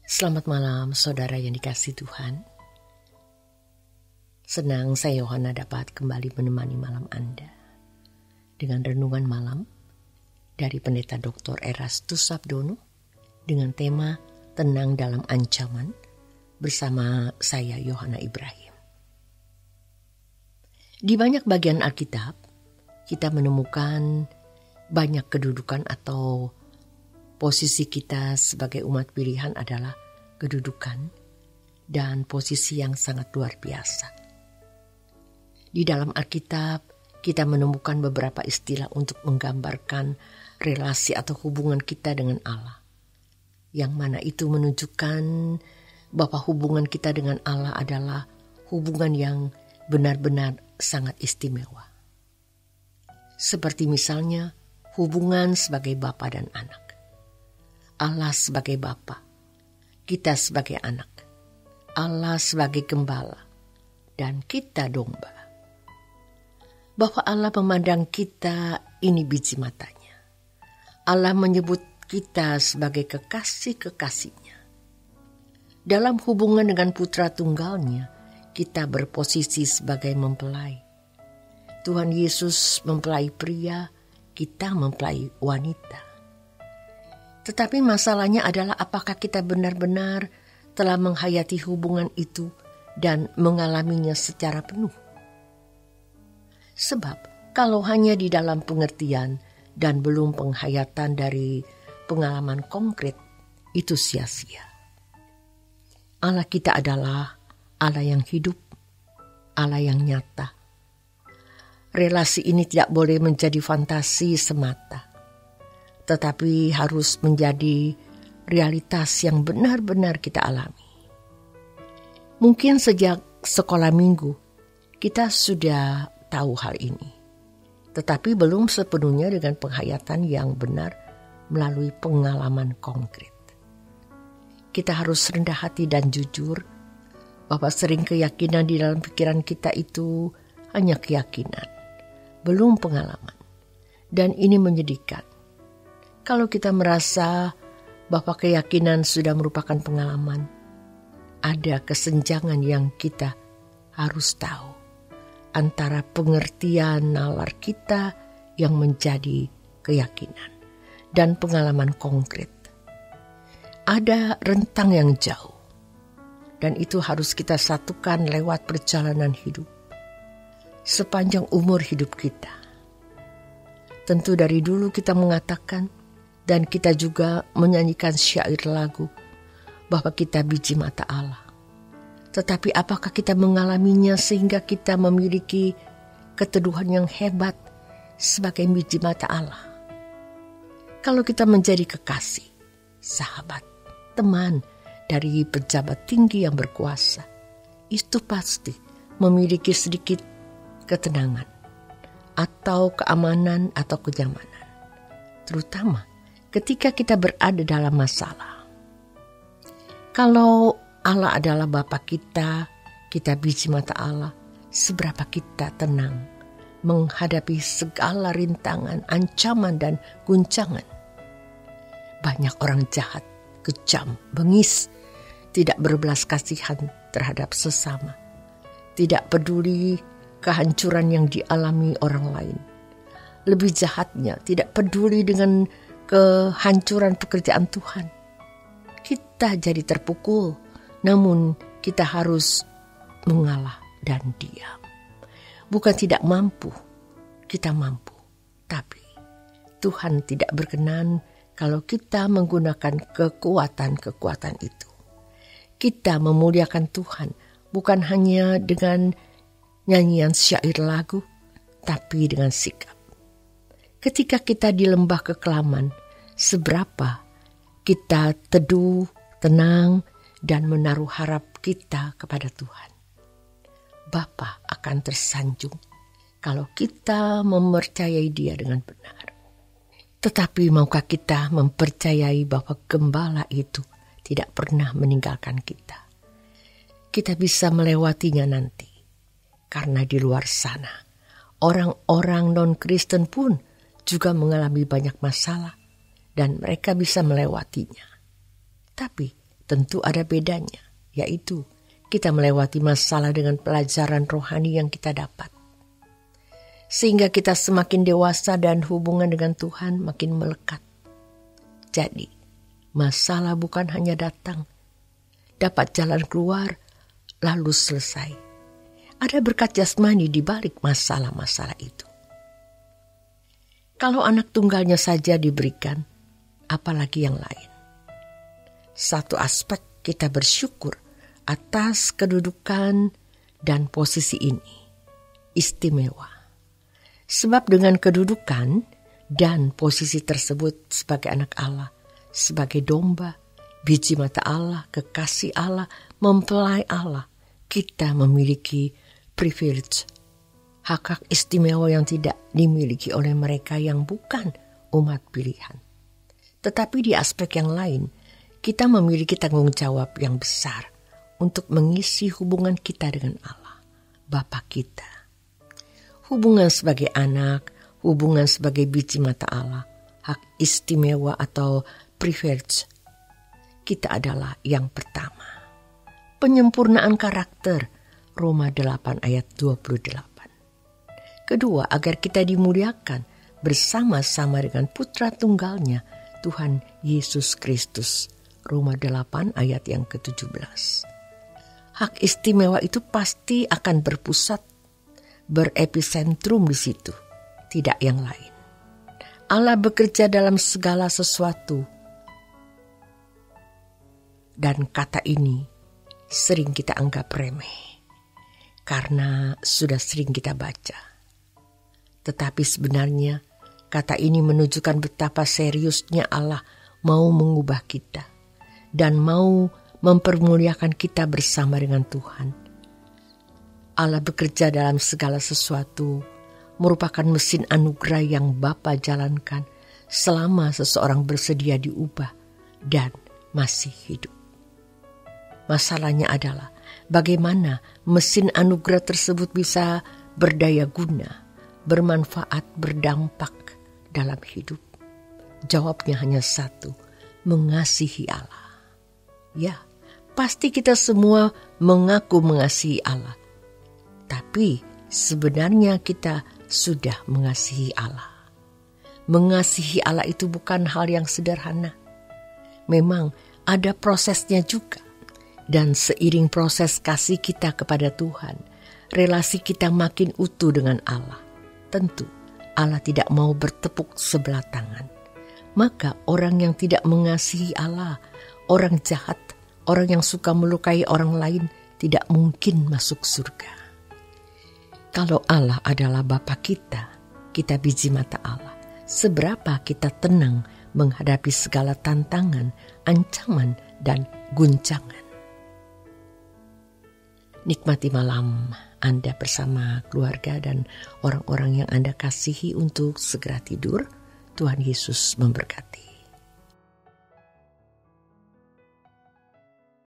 Selamat malam saudara yang dikasihi Tuhan. Senang saya Yohana dapat kembali menemani malam Anda dengan renungan malam dari Pendeta Dr. Erastus Sabdono dengan tema Tenang dalam Ancaman bersama saya Yohana Ibrahim. Di banyak bagian Alkitab kita menemukan banyak kedudukan atau posisi kita sebagai umat pilihan adalah kedudukan dan posisi yang sangat luar biasa. Di dalam Alkitab, kita menemukan beberapa istilah untuk menggambarkan relasi atau hubungan kita dengan Allah. Yang mana itu menunjukkan bahwa hubungan kita dengan Allah adalah hubungan yang benar-benar sangat istimewa. Seperti misalnya hubungan sebagai bapa dan anak. Allah sebagai bapa, kita sebagai anak, Allah sebagai gembala, dan kita domba. Bahwa Allah memandang kita ini biji matanya. Allah menyebut kita sebagai kekasih-kekasihnya. Dalam hubungan dengan putra tunggalnya, kita berposisi sebagai mempelai. Tuhan Yesus mempelai pria, kita mempelai wanita. Tetapi masalahnya adalah apakah kita benar-benar telah menghayati hubungan itu dan mengalaminya secara penuh. Sebab kalau hanya di dalam pengertian dan belum penghayatan dari pengalaman konkret, itu sia-sia. Allah kita adalah Allah yang hidup, Allah yang nyata. Relasi ini tidak boleh menjadi fantasi semata, tetapi harus menjadi realitas yang benar-benar kita alami. Mungkin sejak sekolah minggu kita sudah tahu hal ini, tetapi belum sepenuhnya dengan penghayatan yang benar melalui pengalaman konkret. Kita harus rendah hati dan jujur bahwa sering keyakinan di dalam pikiran kita itu hanya keyakinan, belum pengalaman. Dan ini menyedihkan. Kalau kita merasa bahwa keyakinan sudah merupakan pengalaman, ada kesenjangan yang kita harus tahu antara pengertian nalar kita yang menjadi keyakinan dan pengalaman konkret. Ada rentang yang jauh, dan itu harus kita satukan lewat perjalanan hidup sepanjang umur hidup kita. Tentu dari dulu kita mengatakan dan kita juga menyanyikan syair lagu bahwa kita biji mata Allah. Tetapi apakah kita mengalaminya sehingga kita memiliki keteduhan yang hebat sebagai biji mata Allah? Kalau kita menjadi kekasih, sahabat, teman dari pejabat tinggi yang berkuasa, itu pasti memiliki sedikit ketenangan atau keamanan atau kenyamanan. Terutama ketika kita berada dalam masalah. Kalau Allah adalah Bapa kita, kita biji mata Allah, seberapa kita tenang menghadapi segala rintangan, ancaman dan guncangan. Banyak orang jahat, kejam, bengis, tidak berbelas kasihan terhadap sesama, tidak peduli kehancuran yang dialami orang lain. Lebih jahatnya, tidak peduli dengan kehancuran pekerjaan Tuhan. Kita jadi terpukul, namun kita harus mengalah dan diam. Bukan tidak mampu, kita mampu. Tapi Tuhan tidak berkenan kalau kita menggunakan kekuatan-kekuatan itu. Kita memuliakan Tuhan bukan hanya dengan nyanyian syair lagu, tapi dengan sikap. Ketika kita di lembah kekelaman, seberapa kita teduh, tenang, dan menaruh harap kita kepada Tuhan. Bapa akan tersanjung kalau kita mempercayai Dia dengan benar. Tetapi maukah kita mempercayai bahwa gembala itu tidak pernah meninggalkan kita? Kita bisa melewatinya nanti. Karena di luar sana, orang-orang non-Kristen pun juga mengalami banyak masalah dan mereka bisa melewatinya. Tapi tentu ada bedanya, yaitu kita melewati masalah dengan pelajaran rohani yang kita dapat. Sehingga kita semakin dewasa dan hubungan dengan Tuhan makin melekat. Jadi, masalah bukan hanya datang, dapat jalan keluar, lalu selesai. Ada berkat jasmani di balik masalah-masalah itu. Kalau anak tunggalnya saja diberikan, apalagi yang lain. Satu aspek kita bersyukur atas kedudukan dan posisi ini, istimewa. Sebab dengan kedudukan dan posisi tersebut sebagai anak Allah, sebagai domba, biji mata Allah, kekasih Allah, mempelai Allah, kita memiliki privilege, hak-hak istimewa yang tidak dimiliki oleh mereka yang bukan umat pilihan. Tetapi di aspek yang lain, kita memiliki tanggung jawab yang besar untuk mengisi hubungan kita dengan Allah, Bapa kita. Hubungan sebagai anak, hubungan sebagai biji mata Allah, hak istimewa atau privilege, kita adalah yang pertama. Penyempurnaan karakter, Roma 8 ayat 28. Kedua, agar kita dimuliakan bersama-sama dengan putra tunggalnya, Tuhan Yesus Kristus, Roma 8 ayat yang ke-17. Hak istimewa itu pasti akan berpusat, berepicentrum di situ, tidak yang lain. Allah bekerja dalam segala sesuatu. Dan kata ini sering kita anggap remeh, karena sudah sering kita baca. Tetapi sebenarnya kata ini menunjukkan betapa seriusnya Allah mau mengubah kita dan mau mempermuliakan kita bersama dengan Tuhan. Allah bekerja dalam segala sesuatu, merupakan mesin anugerah yang Bapa jalankan selama seseorang bersedia diubah dan masih hidup. Masalahnya adalah bagaimana mesin anugerah tersebut bisa berdaya guna, bermanfaat, berdampak dalam hidup. Jawabnya hanya satu, mengasihi Allah. Ya, pasti kita semua mengaku mengasihi Allah. Tapi sebenarnya kita sudah mengasihi Allah. Mengasihi Allah itu bukan hal yang sederhana. Memang ada prosesnya juga. Dan seiring proses kasih kita kepada Tuhan, relasi kita makin utuh dengan Allah. Tentu Allah tidak mau bertepuk sebelah tangan. Maka orang yang tidak mengasihi Allah, orang jahat, orang yang suka melukai orang lain, tidak mungkin masuk surga. Kalau Allah adalah Bapa kita, kita biji mata Allah. Seberapa kita tenang menghadapi segala tantangan, ancaman, dan guncangan. Nikmati malam Anda bersama keluarga dan orang-orang yang Anda kasihi untuk segera tidur. Tuhan Yesus memberkati.